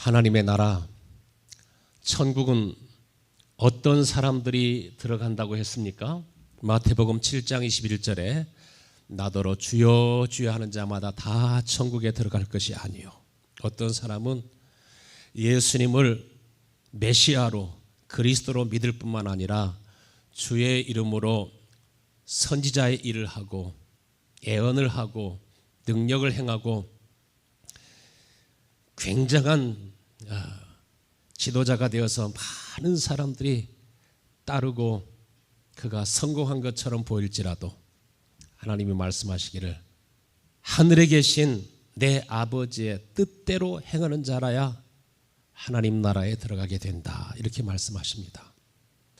하나님의 나라, 천국은 어떤 사람들이 들어간다고 했습니까? 마태복음 7장 21절에 나더러 주여 주여 하는 자마다 다 천국에 들어갈 것이 아니요, 어떤 사람은 예수님을 메시아로 그리스도로 믿을 뿐만 아니라 주의 이름으로 선지자의 일을 하고 예언을 하고 능력을 행하고 굉장한 지도자가 되어서 많은 사람들이 따르고 그가 성공한 것처럼 보일지라도 하나님이 말씀하시기를 하늘에 계신 내 아버지의 뜻대로 행하는 자라야 하나님 나라에 들어가게 된다, 이렇게 말씀하십니다.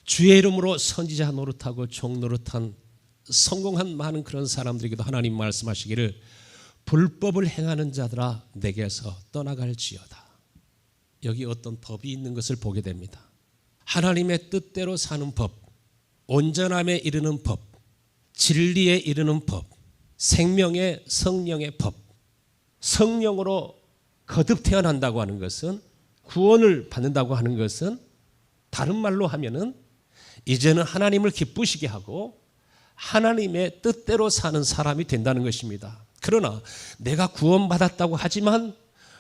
주의 이름으로 선지자 노릇하고 종 노릇한 성공한 많은 그런 사람들에게도 하나님 말씀하시기를 불법을 행하는 자들아 내게서 떠나갈지어다. 여기 어떤 법이 있는 것을 보게 됩니다. 하나님의 뜻대로 사는 법, 온전함에 이르는 법, 진리에 이르는 법, 생명의 성령의 법. 성령으로 거듭 태어난다고 하는 것은, 구원을 받는다고 하는 것은 다른 말로 하면은 이제는 하나님을 기쁘시게 하고 하나님의 뜻대로 사는 사람이 된다는 것입니다. 그러나 내가 구원받았다고 하지만,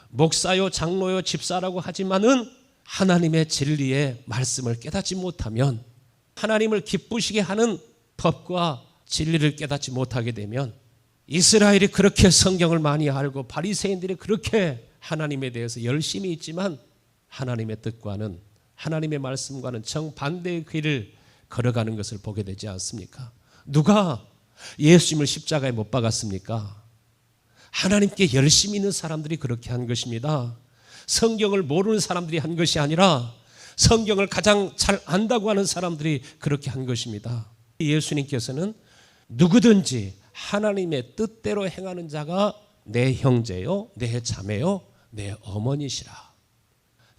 목사요 장로요 집사라고 하지만은 하나님의 진리의 말씀을 깨닫지 못하면, 하나님을 기쁘시게 하는 법과 진리를 깨닫지 못하게 되면, 이스라엘이 그렇게 성경을 많이 알고 바리새인들이 그렇게 하나님에 대해서 열심히 있지만 하나님의 뜻과는, 하나님의 말씀과는 정반대의 길을 걸어가는 것을 보게 되지 않습니까? 누가 예수님을 십자가에 못 박았습니까? 하나님께 열심히 있는 사람들이 그렇게 한 것입니다. 성경을 모르는 사람들이 한 것이 아니라 성경을 가장 잘 안다고 하는 사람들이 그렇게 한 것입니다. 예수님께서는 누구든지 하나님의 뜻대로 행하는 자가 내 형제요, 내 자매요, 내 어머니시라.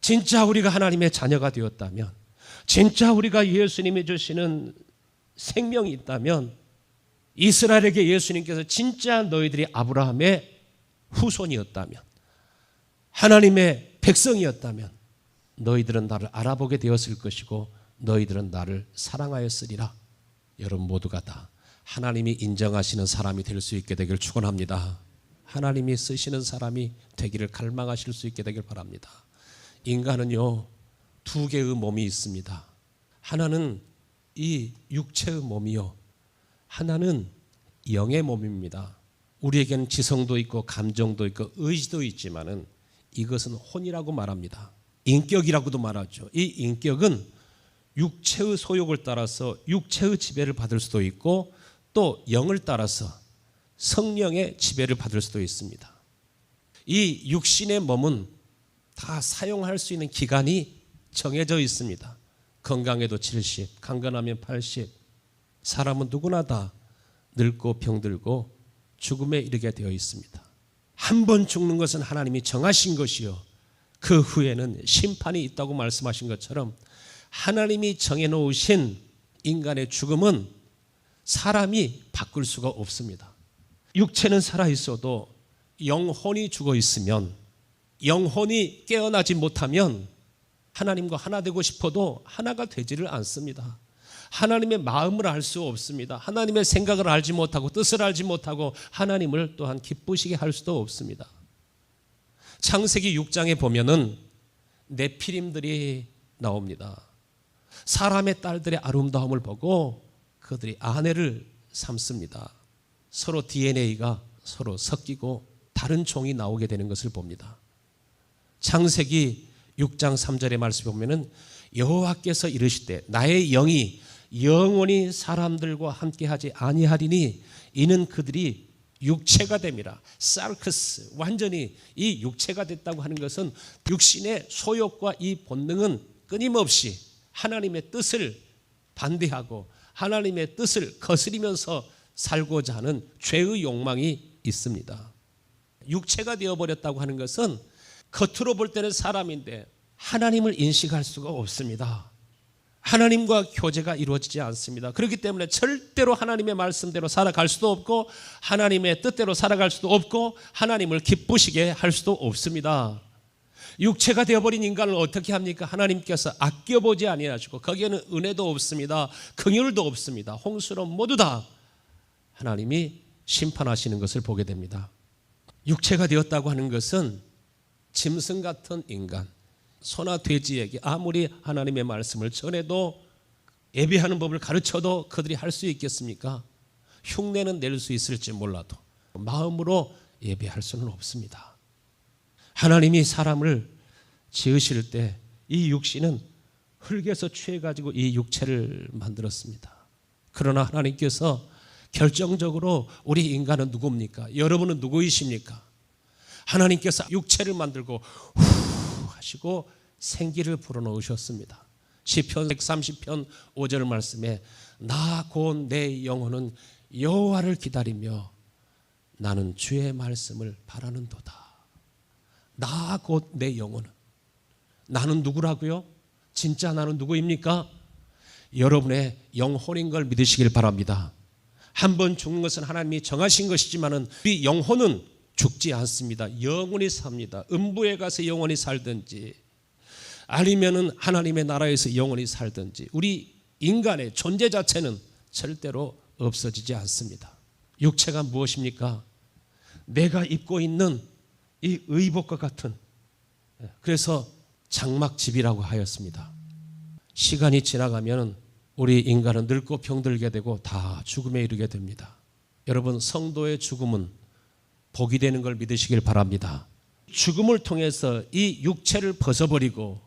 진짜 우리가 하나님의 자녀가 되었다면, 진짜 우리가 예수님이 주시는 생명이 있다면, 이스라엘에게 예수님께서 진짜 너희들이 아브라함의 후손이었다면, 하나님의 백성이었다면 너희들은 나를 알아보게 되었을 것이고 너희들은 나를 사랑하였으리라. 여러분 모두가 다 하나님이 인정하시는 사람이 될 수 있게 되길 축원합니다. 하나님이 쓰시는 사람이 되기를 갈망하실 수 있게 되길 바랍니다. 인간은요, 두 개의 몸이 있습니다. 하나는 이 육체의 몸이요, 하나는 영의 몸입니다. 우리에게는 지성도 있고 감정도 있고 의지도 있지만은 이것은 혼이라고 말합니다. 인격이라고도 말하죠. 이 인격은 육체의 소욕을 따라서 육체의 지배를 받을 수도 있고 또 영을 따라서 성령의 지배를 받을 수도 있습니다. 이 육신의 몸은 다 사용할 수 있는 기간이 정해져 있습니다. 건강해도 70, 강건하면 80. 사람은 누구나 다 늙고 병들고 죽음에 이르게 되어 있습니다. 한 번 죽는 것은 하나님이 정하신 것이요, 그 후에는 심판이 있다고 말씀하신 것처럼 하나님이 정해놓으신 인간의 죽음은 사람이 바꿀 수가 없습니다. 육체는 살아있어도 영혼이 죽어 있으면, 영혼이 깨어나지 못하면 하나님과 하나 되고 싶어도 하나가 되지를 않습니다. 하나님의 마음을 알 수 없습니다. 하나님의 생각을 알지 못하고 뜻을 알지 못하고 하나님을 또한 기쁘시게 할 수도 없습니다. 창세기 6장에 보면은 네피림들이 나옵니다. 사람의 딸들의 아름다움을 보고 그들이 아내를 삼습니다. 서로 DNA가 서로 섞이고 다른 종이 나오게 되는 것을 봅니다. 창세기 6장 3절의 말씀을 보면은 여호와께서 이르시되 나의 영이 영원히 사람들과 함께하지 아니하리니 이는 그들이 육체가 됨이라. 사르크스, 완전히 이 육체가 됐다고 하는 것은 육신의 소욕과 이 본능은 끊임없이 하나님의 뜻을 반대하고 하나님의 뜻을 거스리면서 살고자 하는 죄의 욕망이 있습니다. 육체가 되어버렸다고 하는 것은 겉으로 볼 때는 사람인데 하나님을 인식할 수가 없습니다. 하나님과 교제가 이루어지지 않습니다. 그렇기 때문에 절대로 하나님의 말씀대로 살아갈 수도 없고 하나님의 뜻대로 살아갈 수도 없고 하나님을 기쁘시게 할 수도 없습니다. 육체가 되어버린 인간을 어떻게 합니까? 하나님께서 아껴보지 아니하시고 거기에는 은혜도 없습니다. 긍휼도 없습니다. 홍수로 모두 다 하나님이 심판하시는 것을 보게 됩니다. 육체가 되었다고 하는 것은 짐승 같은 인간, 소나 돼지에게 아무리 하나님의 말씀을 전해도 예배하는 법을 가르쳐도 그들이 할 수 있겠습니까? 흉내는 낼 수 있을지 몰라도 마음으로 예배할 수는 없습니다. 하나님이 사람을 지으실 때 이 육신은 흙에서 취해가지고 이 육체를 만들었습니다. 그러나 하나님께서 결정적으로 우리 인간은 누굽니까? 여러분은 누구이십니까? 하나님께서 육체를 만들고 후 하시고 생기를 불어넣으셨습니다. 시편 130편 5절 말씀에 나 곧 내 영혼은 여호와를 기다리며 나는 주의 말씀을 바라는도다. 나 곧 내 영혼은, 나는 누구라고요? 진짜 나는 누구입니까? 여러분의 영혼인 걸 믿으시길 바랍니다. 한 번 죽는 것은 하나님이 정하신 것이지만 우리 영혼은 죽지 않습니다. 영원히 삽니다. 음부에 가서 영원히 살든지 아니면은 하나님의 나라에서 영원히 살든지 우리 인간의 존재 자체는 절대로 없어지지 않습니다. 육체가 무엇입니까? 내가 입고 있는 이 의복과 같은, 그래서 장막집이라고 하였습니다. 시간이 지나가면 우리 인간은 늙고 병들게 되고 다 죽음에 이르게 됩니다. 여러분, 성도의 죽음은 복이 되는 걸 믿으시길 바랍니다. 죽음을 통해서 이 육체를 벗어버리고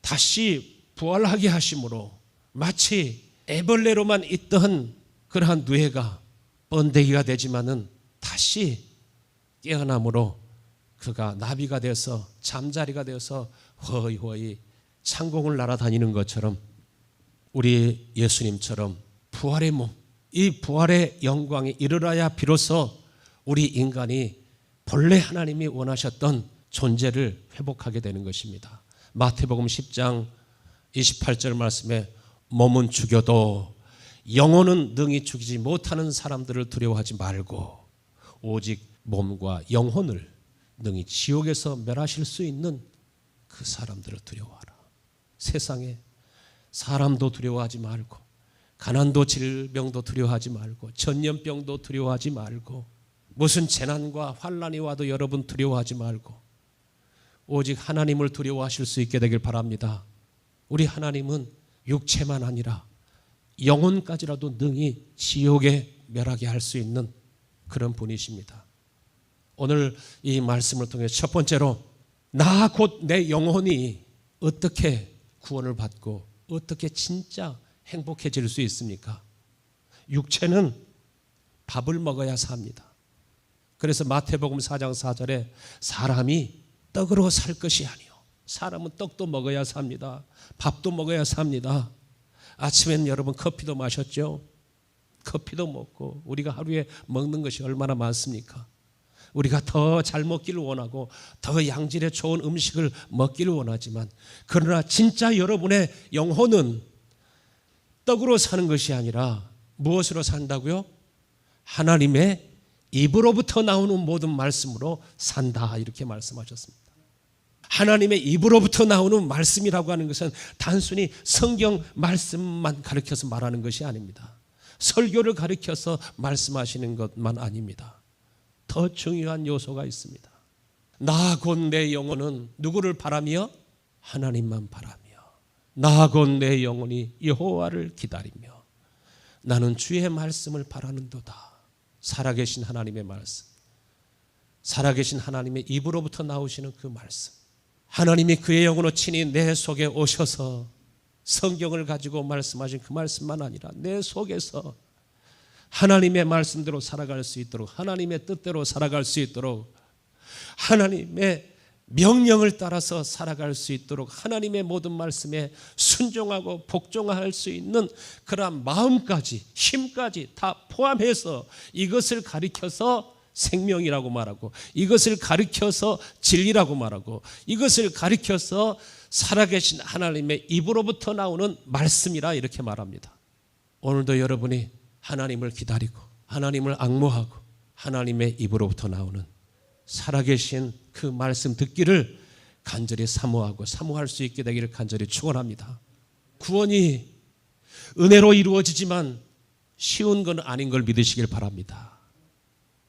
다시 부활하게 하심으로 마치 애벌레로만 있던 그러한 누에가 번데기가 되지만은 다시 깨어남으로 그가 나비가 되어서 잠자리가 되어서 허이허이 창공을 날아다니는 것처럼 우리 예수님처럼 부활의 몸, 이 부활의 영광에 이르러야 비로소 우리 인간이 본래 하나님이 원하셨던 존재를 회복하게 되는 것입니다. 마태복음 10장 28절 말씀에 몸은 죽여도 영혼은 능히 죽이지 못하는 사람들을 두려워하지 말고 오직 몸과 영혼을 능히 지옥에서 멸하실 수 있는 그 사람들을 두려워하라. 세상에 사람도 두려워하지 말고 가난도 질병도 두려워하지 말고 전염병도 두려워하지 말고 무슨 재난과 환난이 와도 여러분 두려워하지 말고 오직 하나님을 두려워하실 수 있게 되길 바랍니다. 우리 하나님은 육체만 아니라 영혼까지라도 능히 지옥에 멸하게 할 수 있는 그런 분이십니다. 오늘 이 말씀을 통해 첫 번째로 나 곧 내 영혼이 어떻게 구원을 받고 어떻게 진짜 행복해질 수 있습니까? 육체는 밥을 먹어야 삽니다. 그래서 마태복음 4장 4절에 사람이 떡으로 살 것이 아니요 사람은 떡도 먹어야 삽니다. 밥도 먹어야 삽니다. 아침엔 여러분 커피도 마셨죠? 커피도 먹고 우리가 하루에 먹는 것이 얼마나 많습니까? 우리가 더 잘 먹기를 원하고 더 양질의 좋은 음식을 먹기를 원하지만 그러나 진짜 여러분의 영혼은 떡으로 사는 것이 아니라 무엇으로 산다고요? 하나님의 입으로부터 나오는 모든 말씀으로 산다 이렇게 말씀하셨습니다. 하나님의 입으로부터 나오는 말씀이라고 하는 것은 단순히 성경 말씀만 가르쳐서 말하는 것이 아닙니다. 설교를 가르쳐서 말씀하시는 것만 아닙니다. 더 중요한 요소가 있습니다. 나 곧 내 영혼은 누구를 바라며? 하나님만 바라며 나 곧 내 영혼이 여호와를 기다리며 나는 주의 말씀을 바라는도다. 살아계신 하나님의 말씀, 살아계신 하나님의 입으로부터 나오시는 그 말씀, 하나님이 그의 영으로 친히 내 속에 오셔서 성경을 가지고 말씀하신 그 말씀만 아니라 내 속에서 하나님의 말씀대로 살아갈 수 있도록 하나님의 뜻대로 살아갈 수 있도록 하나님의 명령을 따라서 살아갈 수 있도록 하나님의 모든 말씀에 순종하고 복종할 수 있는 그러한 마음까지 힘까지 다 포함해서 이것을 가리켜서 생명이라고 말하고 이것을 가리켜서 진리라고 말하고 이것을 가리켜서 살아계신 하나님의 입으로부터 나오는 말씀이라 이렇게 말합니다. 오늘도 여러분이 하나님을 기다리고 하나님을 앙모하고 하나님의 입으로부터 나오는 살아계신 그 말씀 듣기를 간절히 사모하고 사모할 수 있게 되기를 간절히 축원합니다. 구원이 은혜로 이루어지지만 쉬운 건 아닌 걸 믿으시길 바랍니다.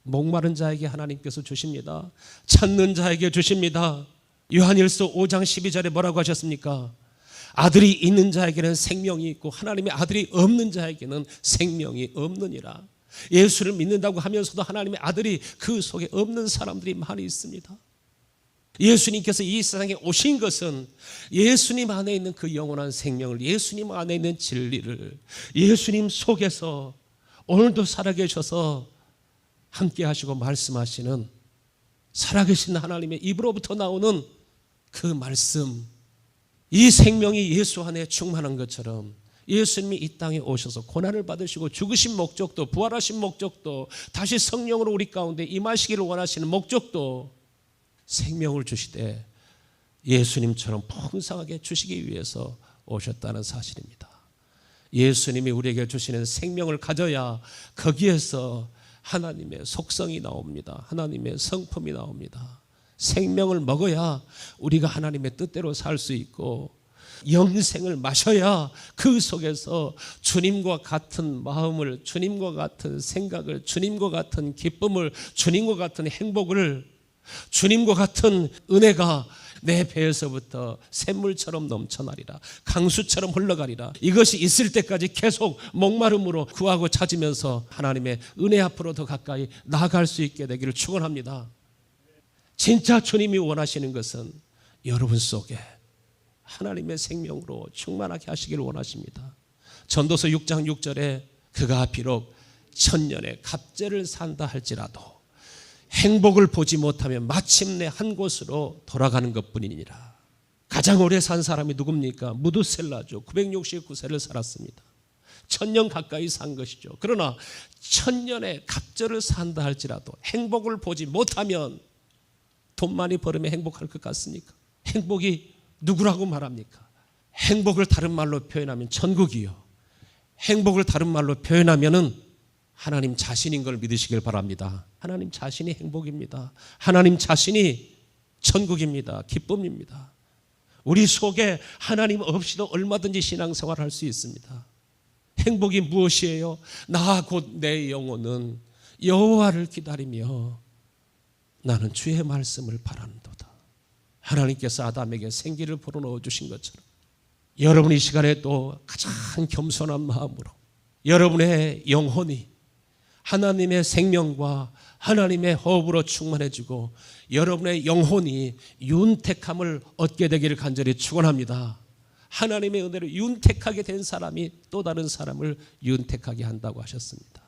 목마른 자에게 하나님께서 주십니다. 찾는 자에게 주십니다. 요한일서 5장 12절에 뭐라고 하셨습니까? 아들이 있는 자에게는 생명이 있고 하나님의 아들이 없는 자에게는 생명이 없느니라. 예수를 믿는다고 하면서도 하나님의 아들이 그 속에 없는 사람들이 많이 있습니다. 예수님께서 이 세상에 오신 것은 예수님 안에 있는 그 영원한 생명을, 예수님 안에 있는 진리를 예수님 속에서 오늘도 살아계셔서 함께 하시고 말씀하시는 살아계신 하나님의 입으로부터 나오는 그 말씀, 이 생명이 예수 안에 충만한 것처럼 예수님이 이 땅에 오셔서 고난을 받으시고 죽으신 목적도, 부활하신 목적도, 다시 성령으로 우리 가운데 임하시기를 원하시는 목적도 생명을 주시되 예수님처럼 풍성하게 주시기 위해서 오셨다는 사실입니다. 예수님이 우리에게 주시는 생명을 가져야 거기에서 하나님의 속성이 나옵니다. 하나님의 성품이 나옵니다. 생명을 먹어야 우리가 하나님의 뜻대로 살 수 있고, 영생을 마셔야 그 속에서 주님과 같은 마음을, 주님과 같은 생각을, 주님과 같은 기쁨을, 주님과 같은 행복을, 주님과 같은 은혜가 내 배에서부터 샘물처럼 넘쳐나리라, 강수처럼 흘러가리라. 이것이 있을 때까지 계속 목마름으로 구하고 찾으면서 하나님의 은혜 앞으로 더 가까이 나아갈 수 있게 되기를 축원합니다. 진짜 주님이 원하시는 것은 여러분 속에 하나님의 생명으로 충만하게 하시기를 원하십니다. 전도서 6장 6절에 그가 비록 천년의 갑절을 산다 할지라도 행복을 보지 못하면 마침내 한 곳으로 돌아가는 것뿐이니라. 가장 오래 산 사람이 누굽니까? 무두셀라죠. 969세를 살았습니다. 1000년 가까이 산 것이죠. 그러나 천년의 갑절을 산다 할지라도 행복을 보지 못하면, 돈 많이 벌으면 행복할 것 같습니까? 행복이 누구라고 말합니까? 행복을 다른 말로 표현하면 천국이요, 행복을 다른 말로 표현하면은 하나님 자신인 걸 믿으시길 바랍니다. 하나님 자신이 행복입니다. 하나님 자신이 천국입니다. 기쁨입니다. 우리 속에 하나님 없이도 얼마든지 신앙생활을 할 수 있습니다. 행복이 무엇이에요? 나 곧 내 영혼은 여호와를 기다리며 나는 주의 말씀을 바라는도다. 하나님께서 아담에게 생기를 불어넣어 주신 것처럼 여러분 이 시간에 또 가장 겸손한 마음으로 여러분의 영혼이 하나님의 생명과 하나님의 호흡으로 충만해지고 여러분의 영혼이 윤택함을 얻게 되기를 간절히 축원합니다. 하나님의 은혜로 윤택하게 된 사람이 또 다른 사람을 윤택하게 한다고 하셨습니다.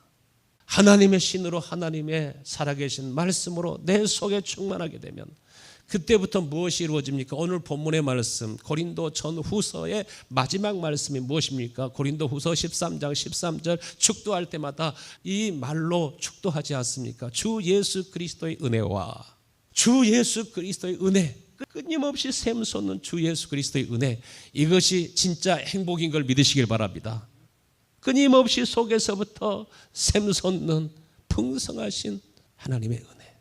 하나님의 신으로, 하나님의 살아계신 말씀으로 내 속에 충만하게 되면 그때부터 무엇이 이루어집니까? 오늘 본문의 말씀, 고린도 전후서의 마지막 말씀이 무엇입니까? 고린도 후서 13장 13절, 축도할 때마다 이 말로 축도하지 않습니까? 주 예수 그리스도의 은혜와, 주 예수 그리스도의 은혜, 끊임없이 샘솟는 주 예수 그리스도의 은혜, 이것이 진짜 행복인 걸 믿으시길 바랍니다. 끊임없이 속에서부터 샘솟는 풍성하신 하나님의 은혜,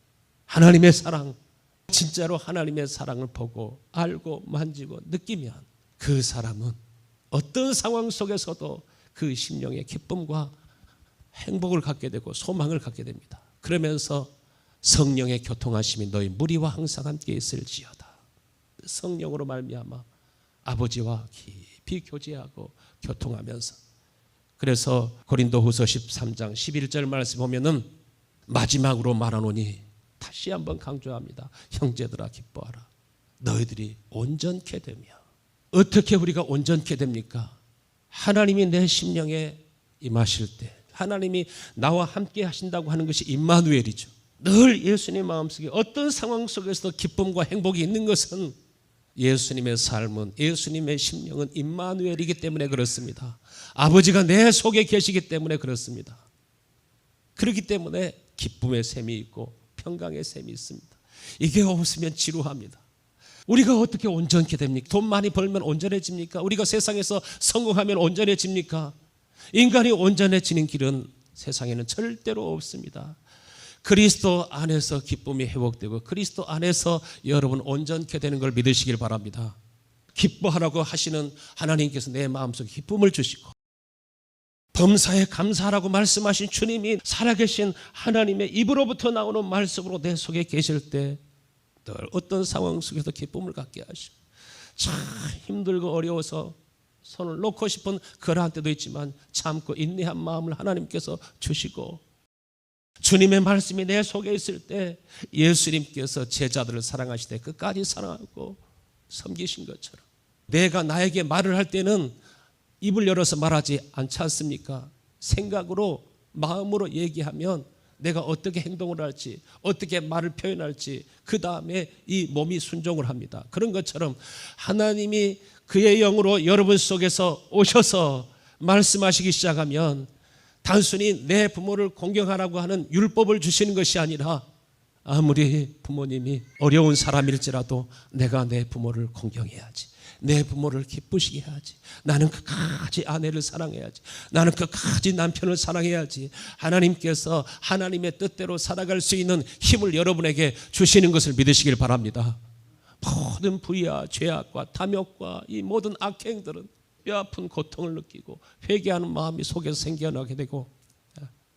하나님의 사랑, 진짜로 하나님의 사랑을 보고 알고 만지고 느끼면 그 사람은 어떤 상황 속에서도 그 심령의 기쁨과 행복을 갖게 되고 소망을 갖게 됩니다. 그러면서 성령의 교통하심이 너희 무리와 항상 함께 있을지어다. 성령으로 말미암아 아버지와 깊이 교제하고 교통하면서, 그래서 고린도후서 13장 11절 말씀 보면은 마지막으로 말하노니, 다시 한번 강조합니다. 형제들아 기뻐하라. 너희들이 온전케 되며. 어떻게 우리가 온전케 됩니까? 하나님이 내 심령에 임하실 때, 하나님이 나와 함께 하신다고 하는 것이 임마누엘이죠. 늘 예수님 마음속에 어떤 상황 속에서도 기쁨과 행복이 있는 것은 예수님의 삶은, 예수님의 심령은 임마누엘이기 때문에 그렇습니다. 아버지가 내 속에 계시기 때문에 그렇습니다. 그렇기 때문에 기쁨의 샘이 있고 평강의 샘이 있습니다. 이게 없으면 지루합니다. 우리가 어떻게 온전케 됩니까? 돈 많이 벌면 온전해집니까? 우리가 세상에서 성공하면 온전해집니까? 인간이 온전해지는 길은 세상에는 절대로 없습니다. 그리스도 안에서 기쁨이 회복되고 그리스도 안에서 여러분 온전케 되는 걸 믿으시길 바랍니다. 기뻐하라고 하시는 하나님께서 내 마음속에 기쁨을 주시고 범사에 감사하라고 말씀하신 주님이 살아계신 하나님의 입으로부터 나오는 말씀으로 내 속에 계실 때 늘 어떤 상황 속에서 기쁨을 갖게 하시고 참 힘들고 어려워서 손을 놓고 싶은 그러한 때도 있지만 참고 인내한 마음을 하나님께서 주시고 주님의 말씀이 내 속에 있을 때 예수님께서 제자들을 사랑하시되 끝까지 사랑하고 섬기신 것처럼 내가 나에게 말을 할 때는 입을 열어서 말하지 않지 않습니까? 생각으로 마음으로 얘기하면 내가 어떻게 행동을 할지 어떻게 말을 표현할지 그 다음에 이 몸이 순종을 합니다. 그런 것처럼 하나님이 그의 영으로 여러분 속에서 오셔서 말씀하시기 시작하면 단순히 내 부모를 공경하라고 하는 율법을 주시는 것이 아니라 아무리 부모님이 어려운 사람일지라도 내가 내 부모를 공경해야지, 내 부모를 기쁘시게 해야지, 나는 끝까지 아내를 사랑해야지, 나는 끝까지 남편을 사랑해야지, 하나님께서 하나님의 뜻대로 살아갈 수 있는 힘을 여러분에게 주시는 것을 믿으시길 바랍니다. 모든 불의와 죄악과 탐욕과 이 모든 악행들은 뼈아픈 고통을 느끼고 회개하는 마음이 속에서 생겨나게 되고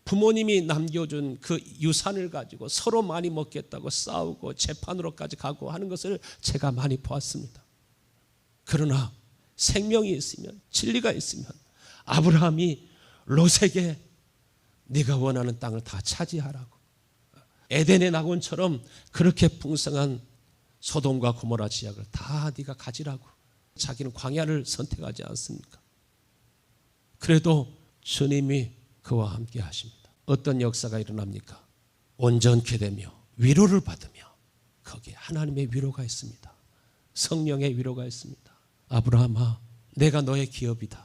부모님이 남겨준 그 유산을 가지고 서로 많이 먹겠다고 싸우고 재판으로까지 가고 하는 것을 제가 많이 보았습니다. 그러나 생명이 있으면 진리가 있으면 아브라함이 롯에게 네가 원하는 땅을 다 차지하라고 에덴의 낙원처럼 그렇게 풍성한 소돔과 고모라 지역을 다 네가 가지라고 자기는 광야를 선택하지 않습니까? 그래도 주님이 그와 함께 하십니다. 어떤 역사가 일어납니까? 온전케 되며 위로를 받으며 거기에 하나님의 위로가 있습니다. 성령의 위로가 있습니다. 아브라함아 내가 너의 기업이다.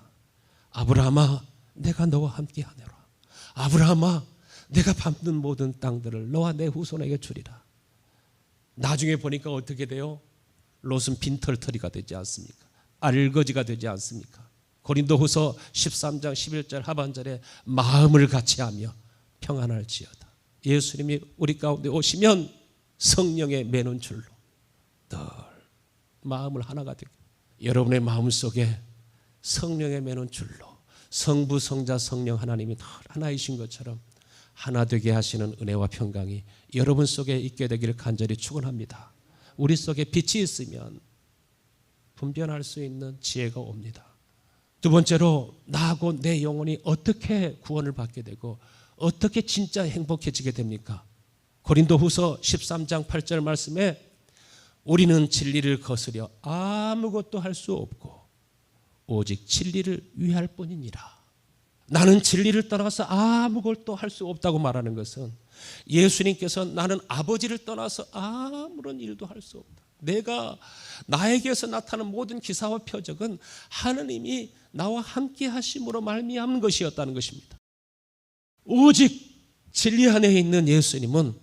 아브라함아 내가 너와 함께 하노라. 아브라함아 내가 밟는 모든 땅들을 너와 내 후손에게 주리라. 나중에 보니까 어떻게 돼요? 롯은 빈털터리가 되지 않습니까? 알거지가 되지 않습니까? 고린도후서 13장 11절 하반절에 마음을 같이하며 평안할지어다. 예수님이 우리 가운데 오시면 성령의 매는 줄로 늘 마음을 하나가 되고 여러분의 마음속에 성령의 매는 줄로 성부 성자 성령 하나님이 늘 하나이신 것처럼 하나 되게 하시는 은혜와 평강이 여러분 속에 있게 되기를 간절히 축원합니다. 우리 속에 빛이 있으면 분별할 수 있는 지혜가 옵니다. 두 번째로 나하고 내 영혼이 어떻게 구원을 받게 되고 어떻게 진짜 행복해지게 됩니까? 고린도후서 13장 8절 말씀에 우리는 진리를 거스려 아무것도 할 수 없고 오직 진리를 위할 뿐이니라. 나는 진리를 떠나서 아무것도 할 수 없다고 말하는 것은 예수님께서 나는 아버지를 떠나서 아무런 일도 할 수 없다. 내가 나에게서 나타나는 모든 기사와 표적은 하나님이 나와 함께 하심으로 말미암은 것이었다는 것입니다. 오직 진리 안에 있는 예수님은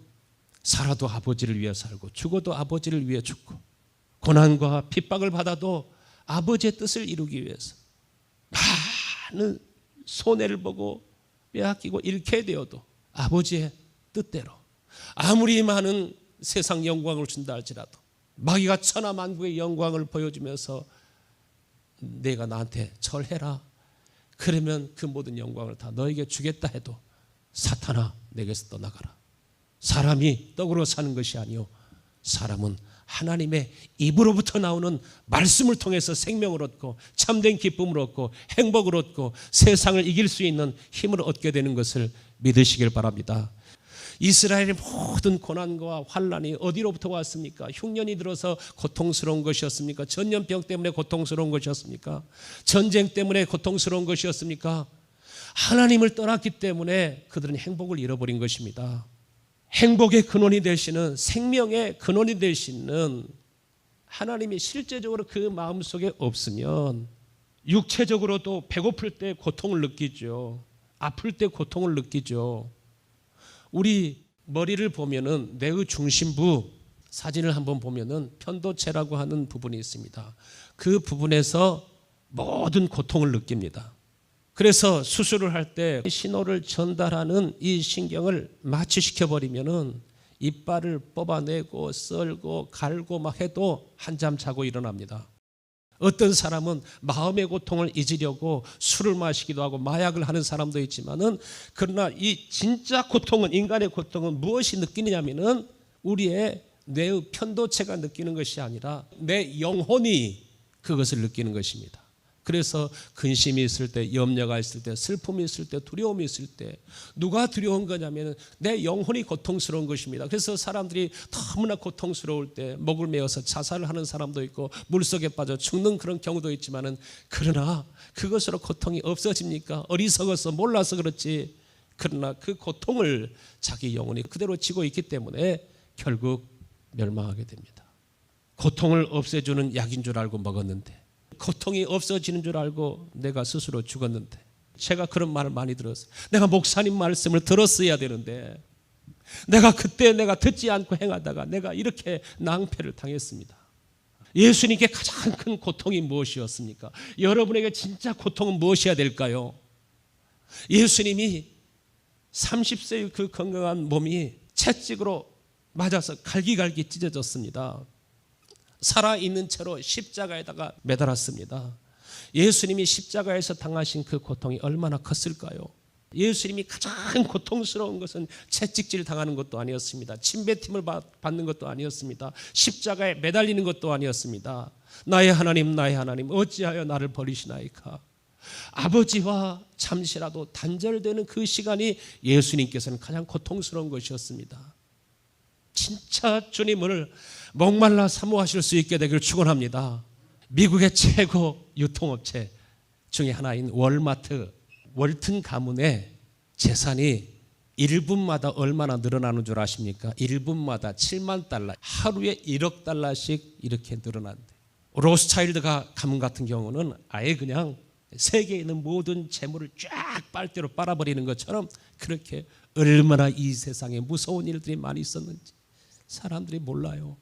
살아도 아버지를 위해 살고 죽어도 아버지를 위해 죽고 고난과 핍박을 받아도 아버지의 뜻을 이루기 위해서 많은 손해를 보고 빼앗기고 잃게 되어도 아버지의 뜻대로 아무리 많은 세상 영광을 준다 할지라도 마귀가 천하만국의 영광을 보여주면서 내가 나한테 절해라 그러면 그 모든 영광을 다 너에게 주겠다 해도 사탄아 내게서 떠나가라. 사람이 떡으로 사는 것이 아니요 사람은 하나님의 입으로부터 나오는 말씀을 통해서 생명을 얻고 참된 기쁨을 얻고 행복을 얻고 세상을 이길 수 있는 힘을 얻게 되는 것을 믿으시길 바랍니다. 이스라엘의 모든 고난과 환난이 어디로부터 왔습니까? 흉년이 들어서 고통스러운 것이었습니까? 전염병 때문에 고통스러운 것이었습니까? 전쟁 때문에 고통스러운 것이었습니까? 하나님을 떠났기 때문에 그들은 행복을 잃어버린 것입니다. 행복의 근원이 되시는 생명의 근원이 되시는 하나님이 실제적으로 그 마음속에 없으면 육체적으로도 배고플 때 고통을 느끼죠. 아플 때 고통을 느끼죠. 우리 머리를 보면은 뇌의 중심부 사진을 한번 보면은 편도체라고 하는 부분이 있습니다. 그 부분에서 모든 고통을 느낍니다. 그래서 수술을 할 때 신호를 전달하는 이 신경을 마취시켜 버리면은 이빨을 뽑아내고 썰고 갈고 막 해도 한잠 자고 일어납니다. 어떤 사람은 마음의 고통을 잊으려고 술을 마시기도 하고 마약을 하는 사람도 있지만은, 그러나 이 진짜 고통은, 인간의 고통은 무엇이 느끼느냐면은 우리의 뇌의 편도체가 느끼는 것이 아니라 내 영혼이 그것을 느끼는 것입니다. 그래서 근심이 있을 때, 염려가 있을 때, 슬픔이 있을 때, 두려움이 있을 때, 누가 두려운 거냐면 내 영혼이 고통스러운 것입니다. 그래서 사람들이 너무나 고통스러울 때 목을 메어서 자살을 하는 사람도 있고 물속에 빠져 죽는 그런 경우도 있지만은, 그러나 그것으로 고통이 없어집니까? 어리석어서 몰라서 그렇지. 그러나 그 고통을 자기 영혼이 그대로 지고 있기 때문에 결국 멸망하게 됩니다. 고통을 없애주는 약인 줄 알고 먹었는데, 고통이 없어지는 줄 알고 내가 스스로 죽었는데, 제가 그런 말을 많이 들었어요. 내가 목사님 말씀을 들었어야 되는데, 그때 내가 듣지 않고 행하다가 내가 이렇게 낭패를 당했습니다. 예수님께 가장 큰 고통이 무엇이었습니까? 여러분에게 진짜 고통은 무엇이어야 될까요? 예수님이 30세의 그 건강한 몸이 채찍으로 맞아서 갈기갈기 찢어졌습니다. 살아있는 채로 십자가에다가 매달았습니다. 예수님이 십자가에서 당하신 그 고통이 얼마나 컸을까요? 예수님이 가장 고통스러운 것은 채찍질 당하는 것도 아니었습니다. 침뱉음을 받는 것도 아니었습니다. 십자가에 매달리는 것도 아니었습니다. 나의 하나님, 나의 하나님, 어찌하여 나를 버리시나이까? 아버지와 잠시라도 단절되는 그 시간이 예수님께서는 가장 고통스러운 것이었습니다. 진짜 주님을 목말라 사모하실 수 있게 되기를 축원합니다. 미국의 최고 유통업체 중에 하나인 월마트, 월튼 가문의 재산이 1분마다 얼마나 늘어나는 줄 아십니까? 1분마다 7만 달러, 하루에 1억 달러씩 이렇게 늘어난대. 로스차일드가 가문 같은 경우는 아예 그냥 세계에 있는 모든 재물을 쫙 빨대로 빨아버리는 것처럼, 그렇게 얼마나 이 세상에 무서운 일들이 많이 있었는지 사람들이 몰라요.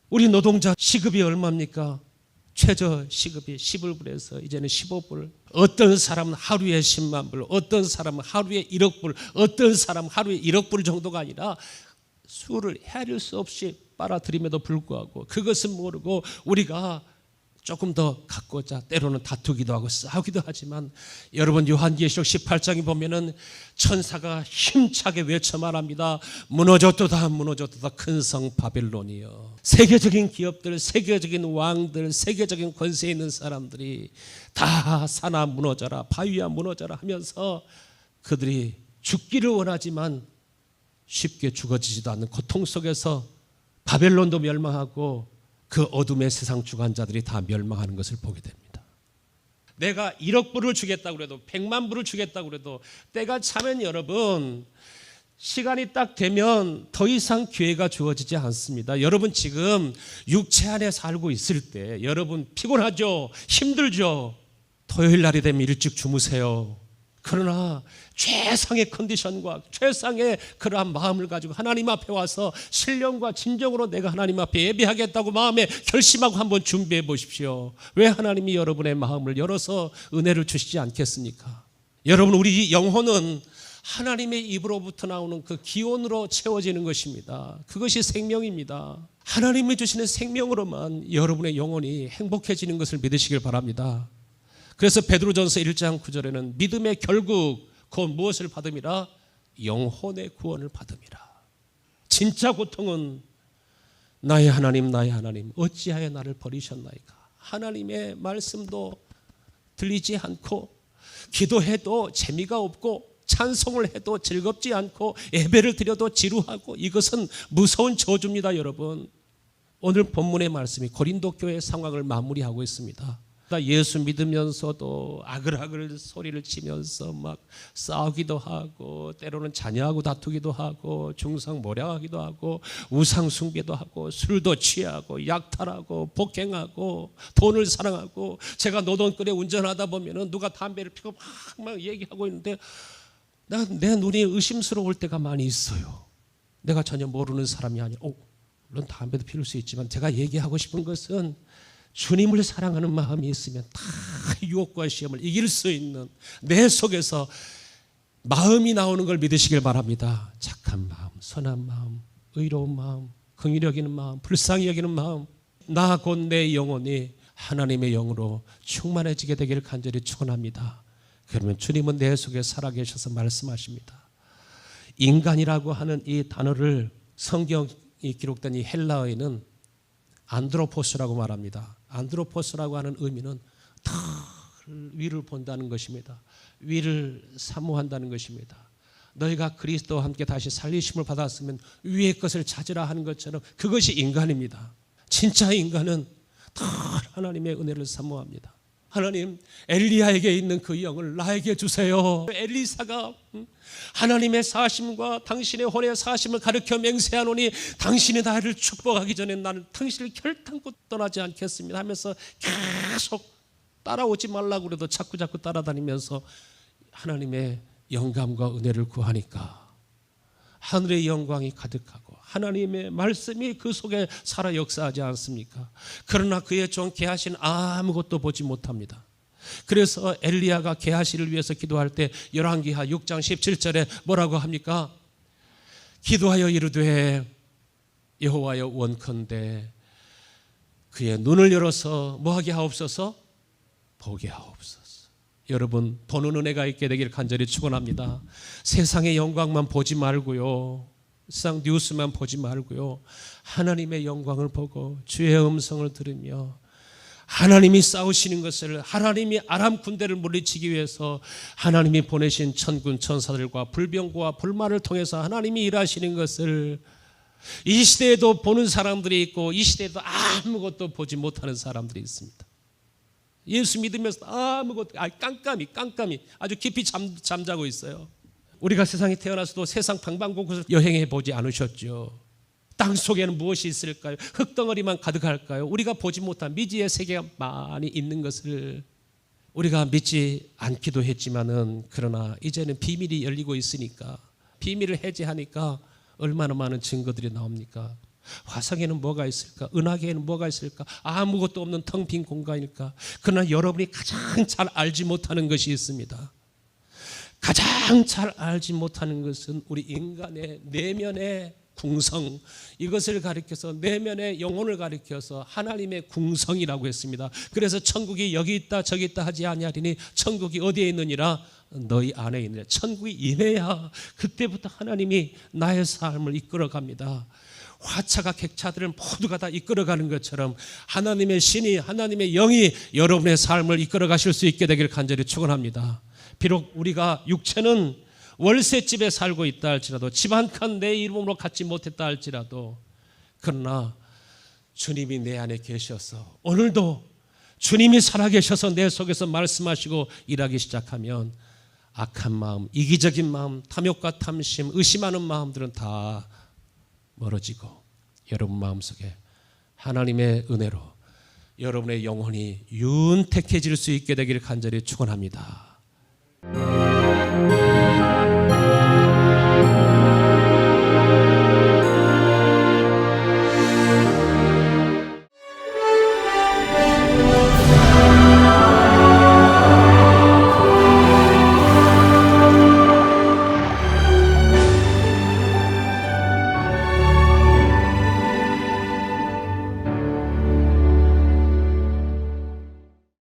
우리 노동자 시급이 얼마입니까? 최저 시급이 11불에서 이제는 15불. 어떤 사람은 하루에 10만 불, 어떤 사람은 하루에 1억 불, 어떤 사람은 하루에 1억 불 정도가 아니라 수를 헤아릴 수 없이 빨아들임에도 불구하고 그것은 모르고 우리가 조금 더 갖고자 때로는 다투기도 하고 싸우기도 하지만, 여러분 요한계시록 18장에 보면은 천사가 힘차게 외쳐 말합니다. 무너졌도다, 무너졌도다, 큰 성 바벨론이여. 세계적인 기업들, 세계적인 왕들, 세계적인 권세에 있는 사람들이 다 산아 무너져라, 바위야 무너져라 하면서 그들이 죽기를 원하지만 쉽게 죽어지지도 않는 고통 속에서 바벨론도 멸망하고 그 어둠의 세상 주관자들이 다 멸망하는 것을 보게 됩니다. 내가 1억 불을 주겠다고 해도, 100만 불을 주겠다고 해도 때가 차면 여러분, 시간이 딱 되면 더 이상 기회가 주어지지 않습니다. 여러분 지금 육체 안에 살고 있을 때 여러분 피곤하죠? 힘들죠? 토요일 날이 되면 일찍 주무세요. 그러나 최상의 컨디션과 최상의 그러한 마음을 가지고 하나님 앞에 와서 신령과 진정으로 내가 하나님 앞에 예배하겠다고 마음에 결심하고 한번 준비해 보십시오. 왜 하나님이 여러분의 마음을 열어서 은혜를 주시지 않겠습니까? 여러분, 우리 영혼은 하나님의 입으로부터 나오는 그 기온으로 채워지는 것입니다. 그것이 생명입니다. 하나님이 주시는 생명으로만 여러분의 영혼이 행복해지는 것을 믿으시길 바랍니다. 그래서 베드로전서 1장 9절에는 믿음의 결국 곧 무엇을 받음이라? 영혼의 구원을 받음이라. 진짜 고통은 나의 하나님, 나의 하나님, 어찌하여 나를 버리셨나이까? 하나님의 말씀도 들리지 않고, 기도해도 재미가 없고, 찬송을 해도 즐겁지 않고, 예배를 드려도 지루하고, 이것은 무서운 저주입니다. 여러분, 오늘 본문의 말씀이 고린도 교회의 상황을 마무리하고 있습니다. 예수 믿으면서도 아글아글 소리를 치면서 막 싸우기도 하고, 때로는 자녀하고 다투기도 하고, 중상모략하기도 하고, 우상숭배도 하고, 술도 취하고, 약탈하고, 폭행하고, 돈을 사랑하고. 제가 노동거리에 운전하다 보면은 누가 담배를 피고 막 얘기하고 있는데 내 눈이 의심스러울 때가 많이 있어요. 내가 전혀 모르는 사람이 아니라, 물론 담배도 피울 수 있지만 제가 얘기하고 싶은 것은 주님을 사랑하는 마음이 있으면 다 유혹과 시험을 이길 수 있는 내 속에서 마음이 나오는 걸 믿으시길 바랍니다. 착한 마음, 선한 마음, 의로운 마음, 긍휼히 여기는 마음, 불쌍히 여기는 마음, 나 곧 내 영혼이 하나님의 영으로 충만해지게 되기를 간절히 축원합니다. 그러면 주님은 내 속에 살아계셔서 말씀하십니다. 인간이라고 하는 이 단어를 성경이 기록된 이 헬라어에는 안드로포스라고 말합니다. 안드로포스라고 하는 의미는 더 위를 본다는 것입니다. 위를 사모한다는 것입니다. 너희가 그리스도와 함께 다시 살리심을 받았으면 위의 것을 찾으라 하는 것처럼 그것이 인간입니다. 진짜 인간은 더 하나님의 은혜를 사모합니다. 하나님, 엘리야에게 있는 그 영을 나에게 주세요. 엘리사가 하나님의 사심과 당신의 혼의 사심을 가르쳐 맹세하노니 당신이 나를 축복하기 전에 나는 당신을 결단코 떠나지 않겠습니다 하면서 계속 따라오지 말라고 그래도 자꾸 따라다니면서 하나님의 영감과 은혜를 구하니까 하늘의 영광이 가득하고 하나님의 말씀이 그 속에 살아 역사하지 않습니까? 그러나 그의 종 게하시는 아무것도 보지 못합니다. 그래서 엘리야가 게하시를 위해서 기도할 때 열왕기하 6장 17절에 뭐라고 합니까? 기도하여 이르되 여호와여 원컨대 그의 눈을 열어서 뭐하게 하옵소서? 보게 하옵소서. 여러분, 보는 은혜가 있게 되기를 간절히 축원합니다. 세상의 영광만 보지 말고요, 세상 뉴스만 보지 말고요, 하나님의 영광을 보고 주의 음성을 들으며 하나님이 싸우시는 것을, 하나님이 아람 군대를 물리치기 위해서 하나님이 보내신 천군 천사들과 불병과 불말을 통해서 하나님이 일하시는 것을 이 시대에도 보는 사람들이 있고 이 시대에도 아무것도 보지 못하는 사람들이 있습니다. 예수 믿으면서 아무것도 깜깜이 아주 깊이 잠자고 있어요. 우리가 세상에 태어나서도 세상 방방곳곳을 여행해 보지 않으셨죠? 땅 속에는 무엇이 있을까요? 흙덩어리만 가득할까요? 우리가 보지 못한 미지의 세계가 많이 있는 것을 우리가 믿지 않기도 했지만은, 그러나 이제는 비밀이 열리고 있으니까, 비밀을 해제하니까 얼마나 많은 증거들이 나옵니까? 화성에는 뭐가 있을까? 은하계에는 뭐가 있을까? 아무것도 없는 텅 빈 공간일까? 그러나 여러분이 가장 잘 알지 못하는 것이 있습니다. 가장 잘 알지 못하는 것은 우리 인간의 내면의 궁성, 이것을 가리켜서 내면의 영혼을 가리켜서 하나님의 궁성이라고 했습니다. 그래서 천국이 여기 있다 저기 있다 하지 아니하리니 천국이 어디에 있느니라? 너희 안에 있느니라. 천국이 임해야 그때부터 하나님이 나의 삶을 이끌어갑니다. 화차가 객차들을 모두가 다 이끌어가는 것처럼 하나님의 신이, 하나님의 영이 여러분의 삶을 이끌어가실 수 있게 되기를 간절히 축원합니다. 비록 우리가 육체는 월세집에 살고 있다 할지라도, 집 한 칸 내 이름으로 갖지 못했다 할지라도, 그러나 주님이 내 안에 계셔서, 오늘도 주님이 살아계셔서 내 속에서 말씀하시고 일하기 시작하면 악한 마음, 이기적인 마음, 탐욕과 탐심, 의심하는 마음들은 다 멀어지고 여러분 마음속에 하나님의 은혜로 여러분의 영혼이 윤택해질 수 있게 되기를 간절히 축원합니다.